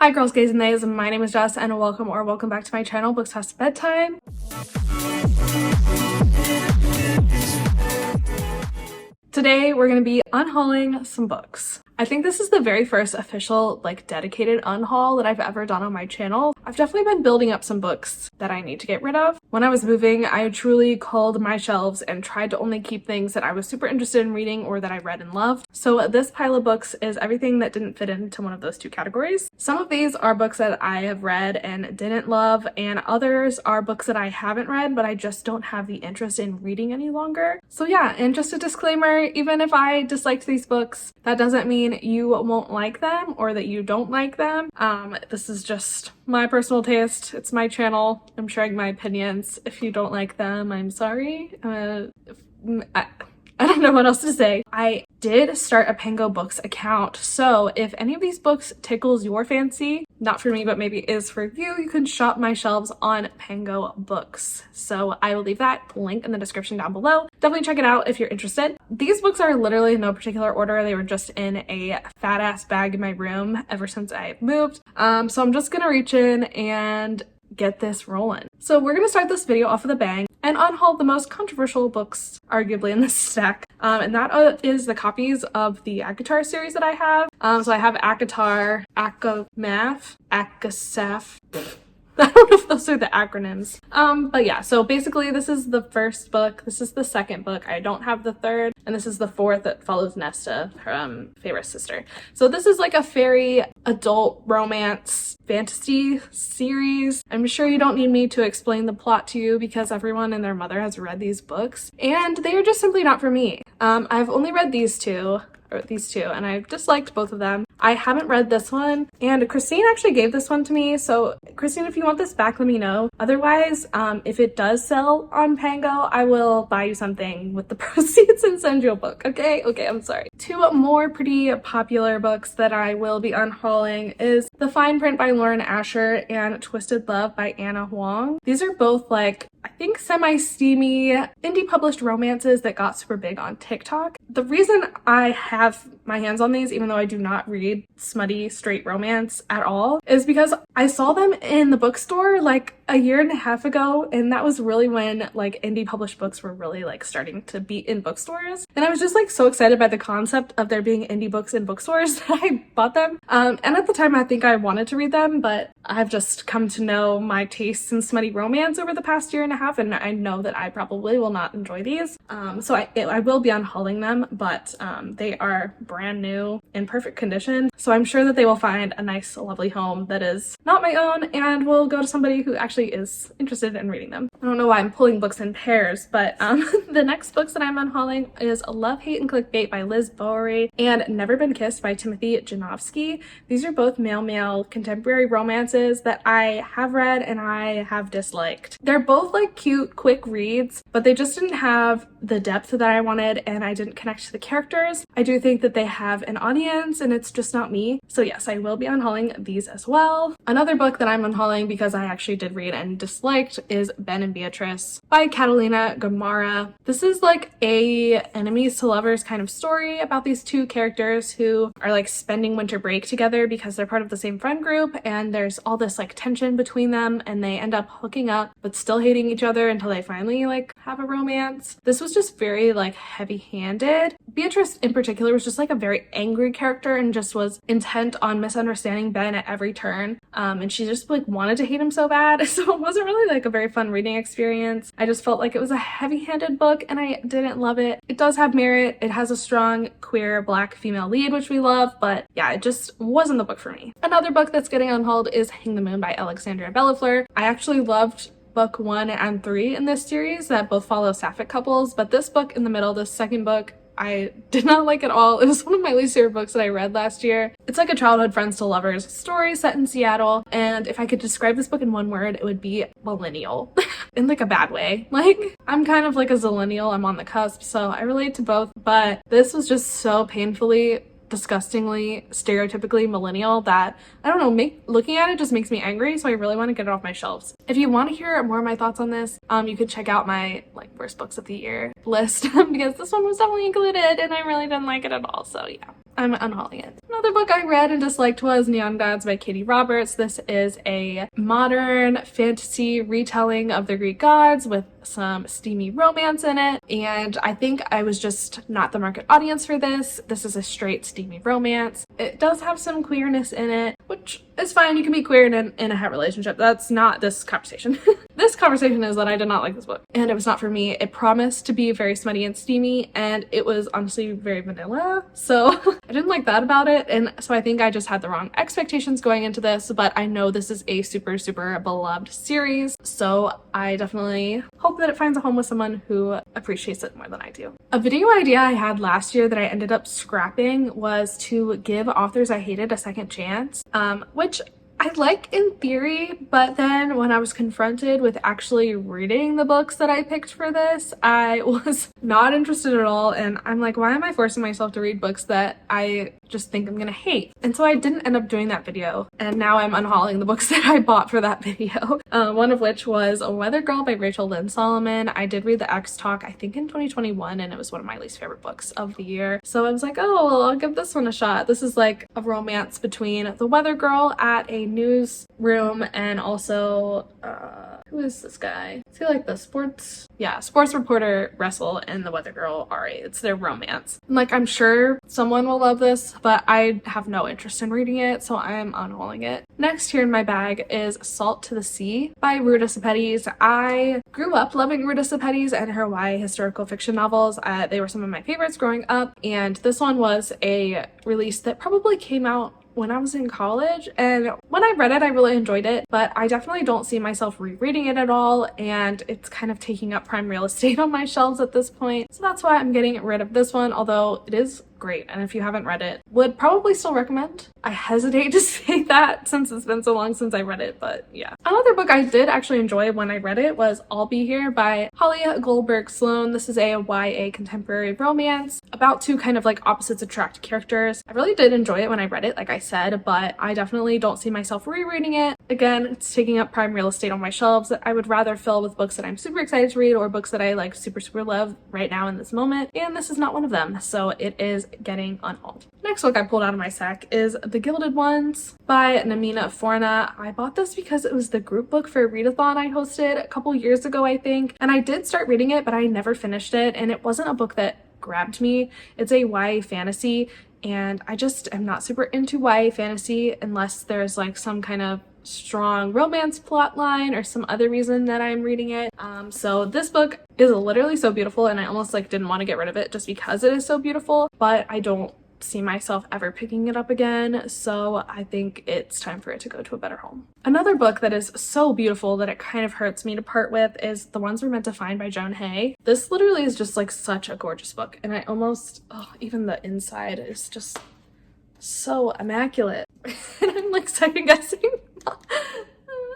Hi girls, gays, and theys. My name is Jess and welcome back to my channel, Books Past Bedtime. Today we're going to be unhauling some books. I think this is the very first official, dedicated unhaul that I've ever done on my channel. I've definitely been building up some books that I need to get rid of. When I was moving, I truly culled my shelves and tried to only keep things that I was super interested in reading or that I read and loved. So this pile of books is everything that didn't fit into one of those two categories. Some of these are books that I have read and didn't love, and others are books that I haven't read, but I just don't have the interest in reading any longer. So yeah, and just a disclaimer, even if I disliked these books, that doesn't mean you won't like them or that you don't like them. This is just my personal taste. It's my channel. I'm sharing my opinions. If you don't like them, I'm sorry. I don't know what else to say. I did start a PangoBooks account, so if any of these books tickles your fancy, not for me, but maybe is for you, you can shop my shelves on PangoBooks. So I will leave that link in the description down below. Definitely check it out if you're interested. These books are literally in no particular order. They were just in a fat ass bag in my room ever since I moved. So I'm just gonna reach in and get this rolling. So we're gonna start this video off with a bang and unhaul the most controversial books arguably in this stack, and that is the copies of the ACOTAR series that I have. So I have ACOTAR, ACOMAF, ACOSAF. I don't know if those are the acronyms. But yeah, so basically this is the first book, this is the second book, I don't have the third, and this is the fourth that follows Nesta, her favorite sister. So this is like a fairy adult romance fantasy series. I'm sure you don't need me to explain the plot to you because everyone and their mother has read these books, and they are just simply not for me. I've only read these two, and I've disliked both of them. I haven't read this one, and Christine actually gave this one to me, so Christine, if you want this back, let me know. Otherwise, if it does sell on Pango, I will buy you something with the proceeds and send you a book, okay? Okay, I'm sorry. Two more pretty popular books that I will be unhauling is The Fine Print by Lauren Asher and Twisted Love by Anna Huang. These are both I think semi-steamy indie published romances that got super big on TikTok. The reason I have my hands on these, even though I do not read smutty straight romance at all, is because I saw them in the bookstore a year and a half ago, and that was really when indie published books were really starting to be in bookstores, and I was just so excited by the concept of there being indie books in bookstores that I bought them. And at the time I think I wanted to read them, but I've just come to know my tastes in smutty romance over the past year and a half, and I know that I probably will not enjoy these. So I will be unhauling them, but they are brand new in perfect condition, so I'm sure that they will find a nice lovely home that is not my own and will go to somebody who actually is interested in reading them. I don't know why I'm pulling books in pairs, but the next books that I'm unhauling is Love, Hate, and Clickbait by Liz Bowery and Never Been Kissed by Timothy Janofsky. These are both male contemporary romances that I have read and I have disliked. They're both cute, quick reads, but they just didn't have the depth that I wanted, and I didn't connect to the characters. I do think that they have an audience, and it's just not me. So yes, I will be unhauling these as well. Another book that I'm unhauling because I actually did read and disliked is Ben and Beatrice by Catalina Gamara. This is a enemies to lovers kind of story about these two characters who are spending winter break together because they're part of the same friend group, and there's all this tension between them, and they end up hooking up but still hating each other until they finally have a romance. This was just very heavy-handed. Beatrice in particular was just a very angry character and just was intent on misunderstanding Ben at every turn, and she just wanted to hate him so bad. So it wasn't really a very fun reading experience. I just felt it was a heavy-handed book and I didn't love it. It does have merit. It has a strong queer black female lead, which we love, but yeah, it just wasn't the book for me. Another book that's getting unhauled is Hang the Moon by Alexandria Bellafleur. I actually loved book 1 and 3 in this series that both follow sapphic couples, but this book in the middle, this second book, I did not like at all. It was one of my least favorite books that I read last year. It's a childhood friends to lovers story set in Seattle, and if I could describe this book in one word, it would be millennial. In a bad way. I'm kind of a zillennial, I'm on the cusp, so I relate to both, but this was just so painfully disgustingly stereotypically millennial that I don't know, looking at it just makes me angry, so I really want to get it off my shelves. If you want to hear more of my thoughts on this, you could check out my worst books of the year list because this one was definitely included and I really didn't like it at all. So yeah. I'm unhauling it. Another book I read and disliked was Neon Gods by Katie Roberts. This is a modern fantasy retelling of the Greek gods with some steamy romance in it, and I think I was just not the market audience for this. This is a straight steamy romance. It does have some queerness in it, which is fine. You can be queer in a het relationship. That's not this conversation. This conversation is that I did not like this book, and it was not for me. It promised to be very smutty and steamy, and it was honestly very vanilla, so I didn't like that about it. And so I think I just had the wrong expectations going into this, but I know this is a super beloved series, so I definitely hope that it finds a home with someone who appreciates it more than I do. A video idea I had last year that I ended up scrapping was to give authors I hated a second chance, which I like in theory, but then when I was confronted with actually reading the books that I picked for this, I was not interested at all, and I'm like, why am I forcing myself to read books that I just think I'm gonna hate? And so I didn't end up doing that video, and now I'm unhauling the books that I bought for that video. One of which was A Weather Girl by Rachel Lynn Solomon. I did read the X Talk, I think in 2021, and it was one of my least favorite books of the year. So I was like, oh, well, I'll give this one a shot. This is like a romance between the weather girl at a newsroom and also, who is this guy? Is he like the sports reporter Russell and the weather girl Ari. It's their romance. Like, I'm sure someone will love this, but I have no interest in reading it, so I am unhauling it. Next here in my bag is Salt to the Sea by Ruta Sepetys. I grew up loving Ruta Sepetys and her YA historical fiction novels. They were some of my favorites growing up, and this one was a release that probably came out when I was in college, and when I read it I really enjoyed it, but I definitely don't see myself rereading it at all, and it's kind of taking up prime real estate on my shelves at this point, so that's why I'm getting rid of this one, although it is great, and if you haven't read it, would probably still recommend. I hesitate to say that since it's been so long since I read it, but yeah. Another book I did actually enjoy when I read it was I'll Be Here by Holly Goldberg Sloan. This is a YA contemporary romance about two kind of like opposites attract characters. I really did enjoy it when I read it, like I said, but I definitely don't see myself rereading it. Again, it's taking up prime real estate on my shelves that I would rather fill with books that I'm super excited to read or books that I like super love right now in this moment, and this is not one of them, so it is getting unhauled. Next book I pulled out of my sack is The Gilded Ones by Namina Forna. I bought this because it was the group book for a readathon I hosted a couple years ago, I think, and I did start reading it, but I never finished it, and it wasn't a book that grabbed me. It's a YA fantasy, and I just am not super into YA fantasy unless there's like some kind of strong romance plot line or some other reason that I'm reading it. So this book is literally so beautiful, and I almost like didn't want to get rid of it just because it is so beautiful, but I don't see myself ever picking it up again, so I think it's time for it to go to a better home. Another book that is so beautiful that it kind of hurts me to part with is The Ones We're Meant to Find by Joan Hay. This literally is just like such a gorgeous book, and I almost, even the inside is just so immaculate. And I'm like second guessing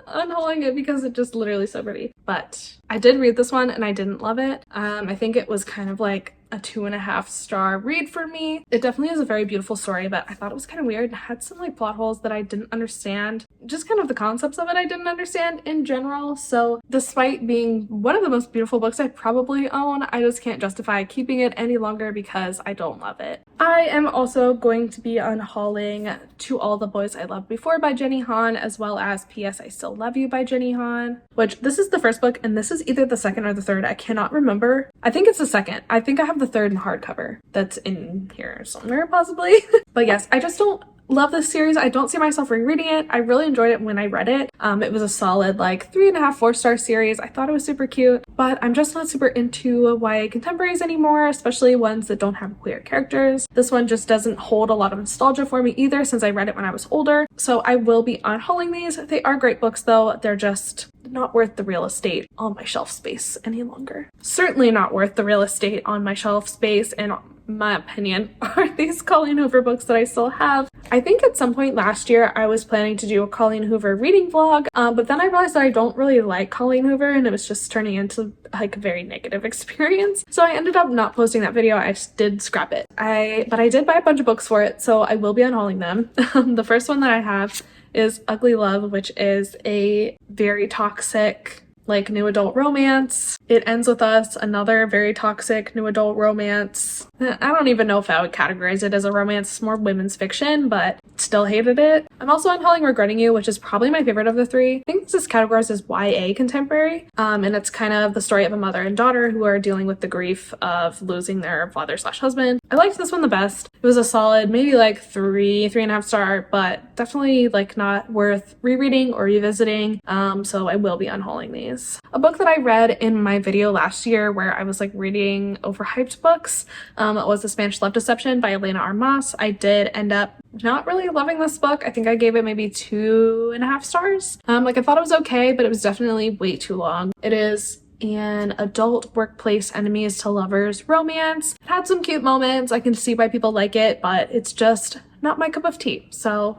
unhauling it because it's just literally so pretty. But I did read this one and I didn't love it. I think it was kind of like a 2.5 star read for me. It definitely is a very beautiful story, but I thought it was kind of weird and had some like plot holes that I didn't understand. Just kind of the concepts of it I didn't understand in general. So despite being one of the most beautiful books I probably own, I just can't justify keeping it any longer because I don't love it. I am also going to be unhauling To All the Boys I Loved Before by Jenny Han, as well as P.S. I Still Love You by Jenny Han, which this is the first book and this is either the second or the third. I cannot remember. I think it's the second. I think I have the third in hardcover that's in here somewhere possibly. But yes, I just don't love this series. I don't see myself rereading it. I really enjoyed it when I read it. It was a solid like 3.5, 4-star series. I thought it was super cute, but I'm just not super into YA contemporaries anymore, especially ones that don't have queer characters. This one just doesn't hold a lot of nostalgia for me either since I read it when I was older. So I will be unhauling these. They are great books though. They're just not worth the real estate on my shelf space any longer. Certainly not worth the real estate on my shelf space, in my opinion, are these Colleen Hoover books that I still have. I think at some point last year I was planning to do a Colleen Hoover reading vlog, but then I realized that I don't really like Colleen Hoover and it was just turning into like a very negative experience. So I ended up not posting that video. I just did scrap it. But I did buy a bunch of books for it, so I will be unhauling them. The first one that I have is Ugly Love, which is a very toxic like new adult romance. It Ends With Us, another very toxic new adult romance. I don't even know if I would categorize it as a romance. It's more women's fiction, but still hated it. I'm also unhauling Regretting You, which is probably my favorite of the three. I think this is categorized as YA contemporary, and it's kind of the story of a mother and daughter who are dealing with the grief of losing their father/husband. I liked this one the best. It was a solid, maybe like 3.5 star, but definitely like not worth rereading or revisiting, so I will be unhauling these. A book that I read in my video last year where I was like reading overhyped books was The Spanish Love Deception by Elena Armas. I did end up not really loving this book. I think I gave it maybe 2.5 stars. Like I thought it was okay, but it was definitely way too long. It is an adult workplace enemies to lovers romance. It had some cute moments. I can see why people like it, but it's just not my cup of tea. So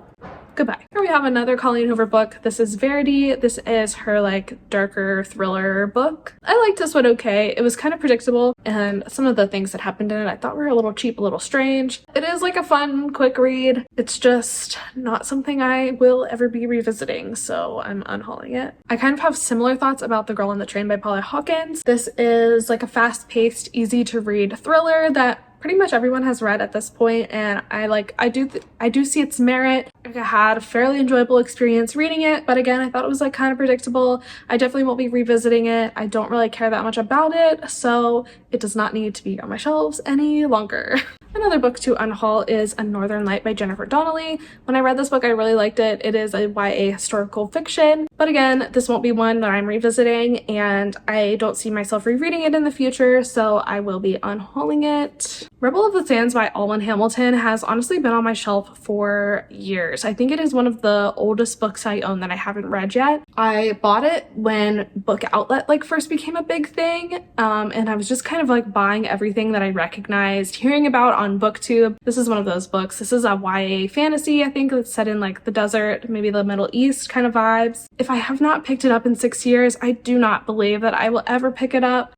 goodbye. Here we have another Colleen Hoover book. This is Verity. This is her like darker thriller book. I liked this one okay. It was kind of predictable, and some of the things that happened in it I thought were a little cheap, a little strange. It is like a fun, quick read. It's just not something I will ever be revisiting, so I'm unhauling it. I kind of have similar thoughts about The Girl on the Train by Paula Hawkins. This is like a fast-paced, easy-to-read thriller that pretty much everyone has read at this point, and I do see its merit. I had a fairly enjoyable experience reading it, but again, I thought it was like kind of predictable. I definitely won't be revisiting it. I don't really care that much about it, so it does not need to be on my shelves any longer. Another book to unhaul is A Northern Light by Jennifer Donnelly. When I read this book, I really liked it. It is a YA historical fiction, but again, this won't be one that I'm revisiting, and I don't see myself rereading it in the future, so I will be unhauling it. Rebel of the Sands by Alwyn Hamilton has honestly been on my shelf for years. I think it is one of the oldest books I own that I haven't read yet. I bought it when Book Outlet like first became a big thing, and I was just kind of like buying everything that I recognized, hearing about on BookTube. This is one of those books. This is a YA fantasy. I think it's set in like the desert, maybe the Middle East kind of vibes. If I have not picked it up in 6 years, I do not believe that I will ever pick it up.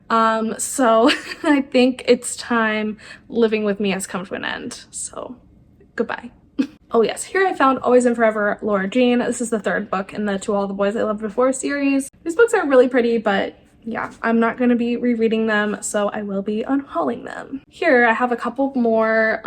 So I think it's time. Living with Me has come to an end, so goodbye. Oh yes, here I found Always and Forever Laura Jean. This is the third book in the To All the Boys I Loved Before series. These books are really pretty, but yeah, I'm not going to be rereading them, so I will be unhauling them. Here I have a couple more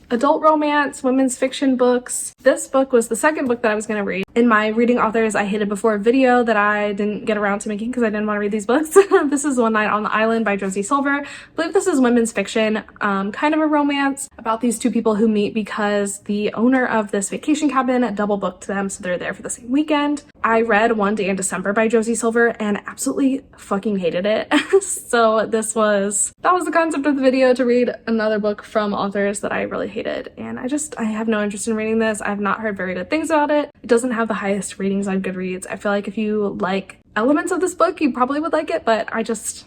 adult romance, women's fiction books. This book was the second book that I was going to read. In my Reading Authors I Hated Before video that I didn't get around to making because I didn't want to read these books. This is One Night on the Island by Josie Silver. I believe this is women's fiction, kind of a romance about these two people who meet because the owner of this vacation cabin double booked them, so they're there for the same weekend. I read One Day in December by Josie Silver and absolutely fucking hated it. So that was the concept of the video, to read another book from authors that I really hated, and I have no interest in reading this. I have not heard very good things about it. It doesn't have the highest ratings on Goodreads. I feel like if you like elements of this book, you probably would like it, but I just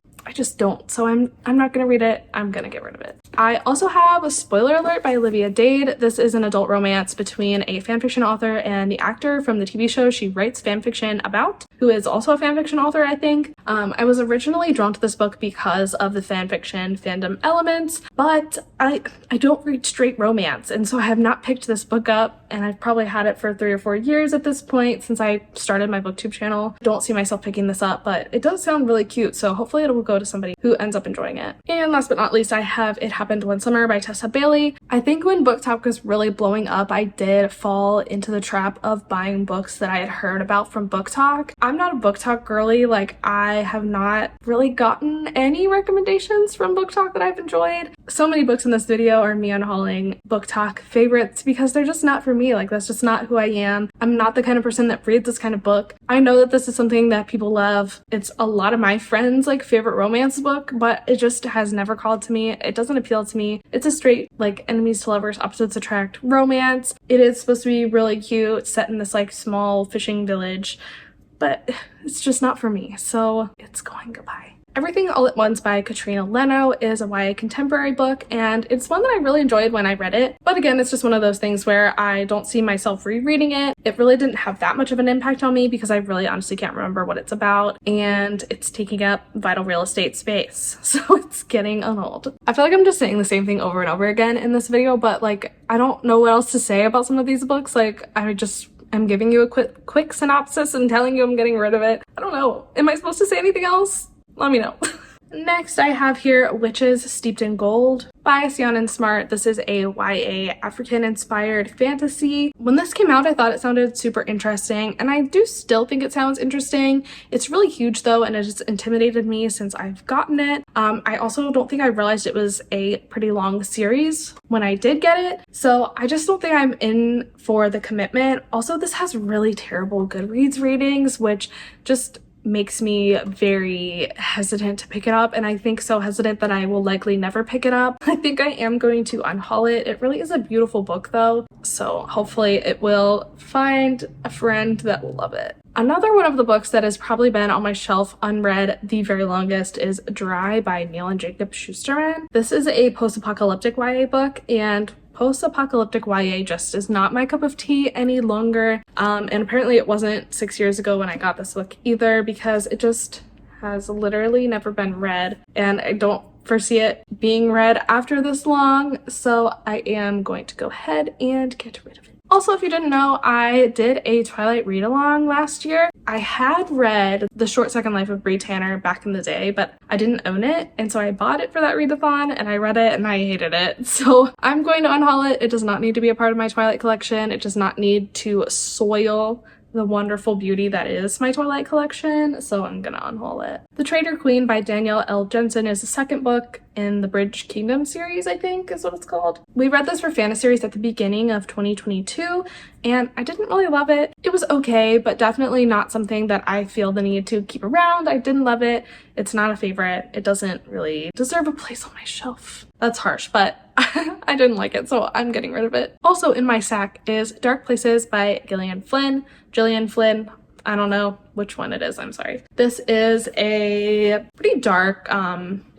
don't. So I'm not gonna read it. I'm gonna get rid of it. I also have a Spoiler Alert by Olivia Dade. This is an adult romance between a fanfiction author and the actor from the TV show she writes fanfiction about, who is also a fanfiction author, I think. I was originally drawn to this book because of the fanfiction fandom elements, but I don't read straight romance, and so I have not picked this book up, and I've probably had it for 3 or 4 years at this point since I started my BookTube channel. I don't see myself picking this up, but it does sound really cute, so hopefully it will go to somebody who ends up enjoying it. And last but not least, I have It Happened One Summer by Tessa Bailey. I think when BookTok was really blowing up, I did fall into the trap of buying books that I had heard about from BookTok. I'm not a BookTok girly. Like, I have not really gotten any recommendations from BookTok that I've enjoyed. So many books in this video are me unhauling BookTok favorites because they're just not for me. Like, that's just not who I am. I'm not the kind of person that reads this kind of book. I know that this is something that people love. It's a lot of my friends' like favorite romance book, but it just has never called to me. It doesn't appeal to me. It's a straight like enemies to lovers, opposites attract romance. It is supposed to be really cute, set in this like small fishing village, but it's just not for me, so it's going goodbye. Everything All at Once by Katrina Leno is a YA contemporary book, and it's one that I really enjoyed when I read it. But again, it's just one of those things where I don't see myself rereading it. It really didn't have that much of an impact on me because I really honestly can't remember what it's about, and it's taking up vital real estate space, so it's getting old. I feel like I'm just saying the same thing over and over again in this video, but like I don't know what else to say about some of these books. Like I'm giving you a quick synopsis and telling you I'm getting rid of it. I don't know. Am I supposed to say anything else? Let me know. Next, I have here Witches Steeped in Gold by Sion Smart. This is a YA African-inspired fantasy. When this came out, I thought it sounded super interesting, and I do still think it sounds interesting. It's really huge though, and it has intimidated me since I've gotten it. I also don't think I realized it was a pretty long series when I did get it, so I just don't think I'm in for the commitment. Also, this has really terrible Goodreads ratings, which just makes me very hesitant to pick it up, and I think so hesitant that I will likely never pick it up. I think I am going to unhaul it. It really is a beautiful book though, so hopefully it will find a friend that will love it. Another one of the books that has probably been on my shelf unread the very longest is Dry by Neil and Jacob Schusterman. This is a post-apocalyptic YA book, and post-apocalyptic YA just is not my cup of tea any longer. And apparently it wasn't 6 years ago when I got this book either, because it just has literally never been read, and I don't foresee it being read after this long, so I am going to go ahead and get rid of it. Also, if you didn't know, I did a Twilight read-along last year. I had read The Short Second Life of Bree Tanner back in the day, but I didn't own it, and so I bought it for that readathon, and I read it, and I hated it. So I'm going to unhaul it. It does not need to be a part of my Twilight collection. It does not need to soil the wonderful beauty that is my Twilight collection, so I'm gonna unhaul it. The Traitor Queen by Danielle L. Jensen is the second book in the Bridge Kingdom series, I think is what it's called. We read this for Fan Series at the beginning of 2022, and I didn't really love it. It was okay, but definitely not something that I feel the need to keep around. I didn't love it. It's not a favorite. It doesn't really deserve a place on my shelf. That's harsh, but I didn't like it, so I'm getting rid of it. Also in my sack is Dark Places by Gillian Flynn. I don't know which one it is, I'm sorry. This is a pretty dark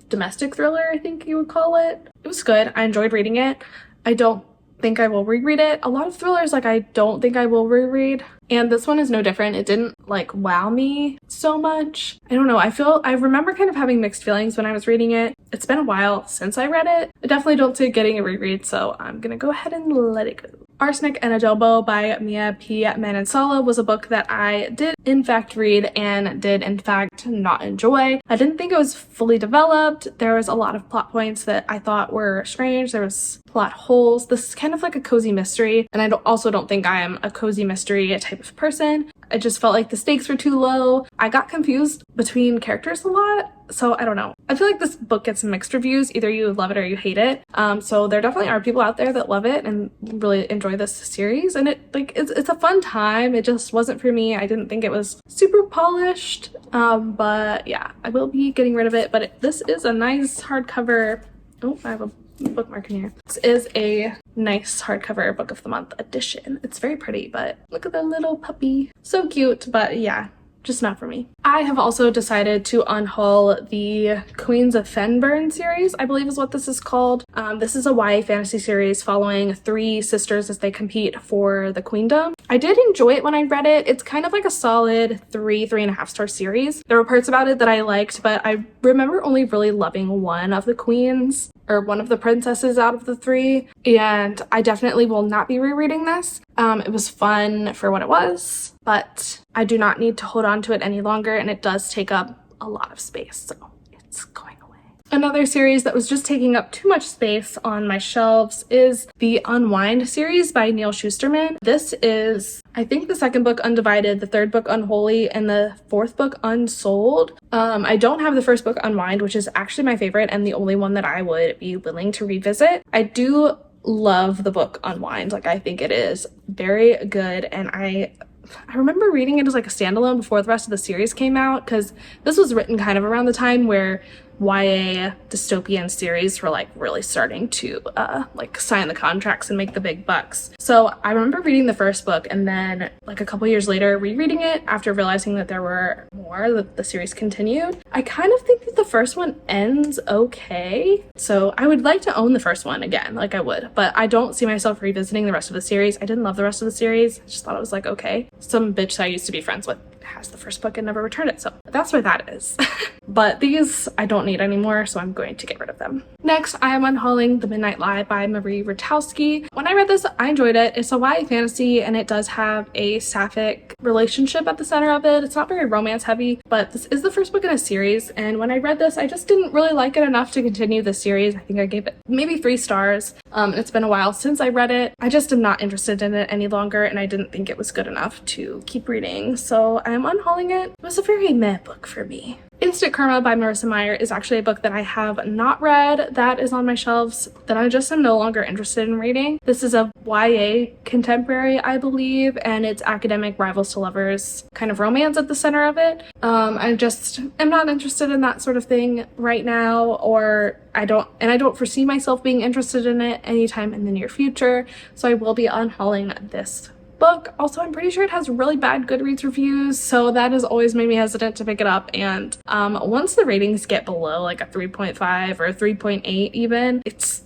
domestic thriller, I think you would call it. It was good. I enjoyed reading it. I don't think I will reread it. A lot of thrillers, like, I don't think I will reread, and this one is no different. It didn't like wow me so much. I don't know. I remember kind of having mixed feelings when I was reading it. It's been a while since I read it. I definitely don't see it getting a reread, so I'm gonna go ahead and let it go. Arsenic and Adobo by Mia P. Manansala was a book that I did in fact read and did in fact not enjoy. I didn't think it was fully developed. There was a lot of plot points that I thought were strange. There was plot holes. This is kind of like a cozy mystery, and I also don't think I am a cozy mystery type of person. I just felt like the stakes were too low. I got confused between characters a lot, so I don't know. I feel like this book gets mixed reviews. Either you love it or you hate it. So there definitely are people out there that love it and really enjoy this series, and it's a fun time. It just wasn't for me. I didn't think it was super polished, but yeah, I will be getting rid of it. But this is a nice hardcover. Oh, I have a bookmark in here. This is a nice hardcover book of the month edition. It's very pretty, but look at the little puppy. So cute, but yeah, just not for me. I have also decided to unhaul the Queens of Fenburn series, I believe is what this is called. This is a YA fantasy series following three sisters as they compete for the queendom. I did enjoy it when I read it. It's kind of like a solid 3.5 star series. There were parts about it that I liked, but I remember only really loving one of the queens, or one of the princesses out of the three, and I definitely will not be rereading this. It was fun for what it was, but I do not need to hold on to it any longer, and it does take up a lot of space, so it's going away. Another series that was just taking up too much space on my shelves is the Unwind series by Neil Schusterman. This is, I think, the second book, Undivided, the third book, Unholy, and the fourth book, Unsold. I don't have the first book, Unwind, which is actually my favorite and the only one that I would be willing to revisit. I do love the book Unwind. Like, I think it is very good, and I remember reading it as like a standalone before the rest of the series came out, because this was written kind of around the time where YA dystopian series were like really starting to like sign the contracts and make the big bucks. So I remember reading the first book, and then like a couple years later rereading it after realizing that there were more, that the series continued. I kind of think that the first one ends okay, so I would like to own the first one again, like I would, but I don't see myself revisiting the rest of the series. I didn't love the rest of the series. I just thought it was like okay. Some bitch that I used to be friends with has the first book and never returned it. So that's where that is. But these I don't need anymore, so I'm going to get rid of them. Next, I am unhauling The Midnight Lie by Marie Rutowski. When I read this, I enjoyed it. It's a YA fantasy and it does have a sapphic relationship at the center of it. It's not very romance heavy, but this is the first book in a series, and when I read this, I just didn't really like it enough to continue the series. I think I gave it maybe 3 stars. It's been a while since I read it. I just am not interested in it any longer, and I didn't think it was good enough to keep reading, so I am unhauling it. It was a very meh book for me. Instant Karma by Marissa Meyer is actually a book that I have not read, that is on my shelves, that I just am no longer interested in reading. This is a YA contemporary, I believe, and it's academic rivals to lovers kind of romance at the center of it. I just am not interested in that sort of thing right now, or I don't foresee myself being interested in it anytime in the near future, so I will be unhauling this book. Also, I'm pretty sure it has really bad Goodreads reviews, so that has always made me hesitant to pick it up. And once the ratings get below like a 3.5 or a 3.8 even, it's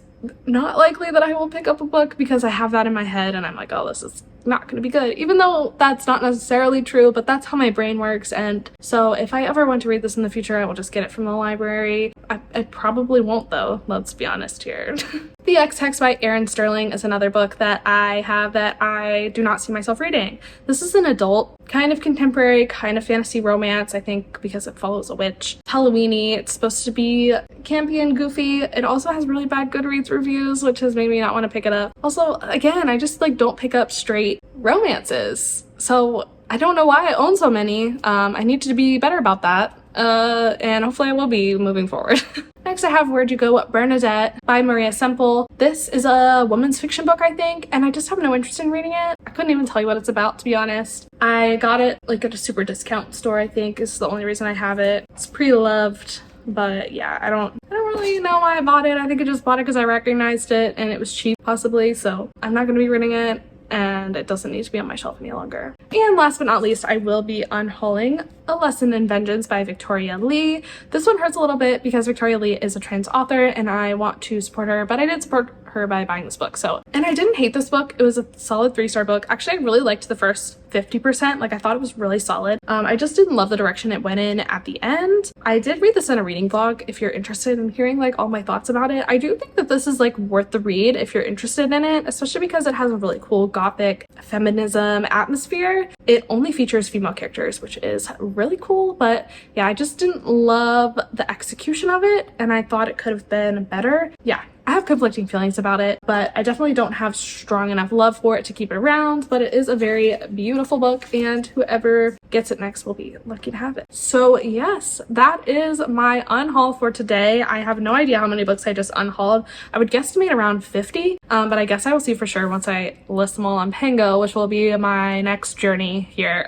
not likely that I will pick up a book because I have that in my head and I'm like, oh, this is not going to be good, even though that's not necessarily true, but that's how my brain works. And so if I ever want to read this in the future, I will just get it from the library. I probably won't though, let's be honest here. The X-Text by Erin Sterling is another book that I have that I do not see myself reading. This is an adult, kind of contemporary, kind of fantasy romance, I think because it follows a witch. Halloween-y, it's supposed to be campy and goofy. It also has really bad Goodreads reviews, which has made me not want to pick it up. Also, again, I just like don't pick up straight romances, so I don't know why I own so many. I need to be better about that, and hopefully I will be moving forward. Next, I have Where'd You Go, Bernadette by Maria Semple. This is a women's fiction book, I think, and I just have no interest in reading it. I couldn't even tell you what it's about, to be honest. I got it like at a super discount store, I think, is the only reason I have it. It's pre-loved, but yeah, I don't really know why I bought it. I think I just bought it because I recognized it and it was cheap, possibly, so I'm not gonna be reading it, and it doesn't need to be on my shelf any longer. And last but not least, I will be unhauling A Lesson in Vengeance by Victoria Lee. This one hurts a little bit because Victoria Lee is a trans author and I want to support her, but I did support her by buying this book. And I didn't hate this book. It was a solid 3-star book. Actually, I really liked the first 50%. Like, I thought it was really solid. I just didn't love the direction it went in at the end. I did read this in a reading vlog if you're interested in hearing like all my thoughts about it. I do think that this is like worth the read if you're interested in it, especially because it has a really cool gothic feminism atmosphere. It only features female characters, which is really cool, but yeah, I just didn't love the execution of it and I thought it could have been better. Yeah, I have conflicting feelings about it, but I definitely don't have strong enough love for it to keep it around, but it is a very beautiful book and whoever gets it next will be lucky to have it. So yes, that is my unhaul for today. I have no idea how many books I just unhauled. I would guesstimate around 50, but I guess I will see for sure once I list them all on Pango, which will be my next journey here.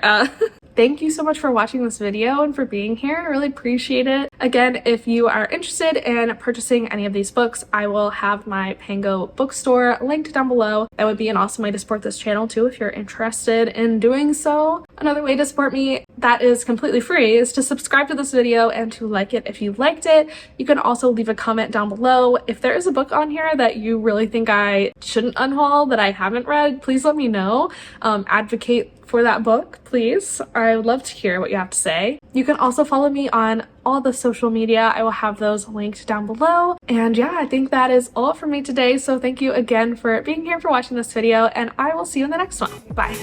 Thank you so much for watching this video and for being here. I really appreciate it. Again, if you are interested in purchasing any of these books, I will have my Pango bookstore linked down below. That would be an awesome way to support this channel too if you're interested in doing so. Another way to support me that is completely free is to subscribe to this video and to like it if you liked it. You can also leave a comment down below. If there is a book on here that you really think I shouldn't unhaul that I haven't read, please let me know. Advocate for that book, please. I would love to hear what you have to say. You can also follow me on all the social media. I will have those linked down below. And yeah, I think that is all for me today. So thank you again for being here, for watching this video, and I will see you in the next one. Bye.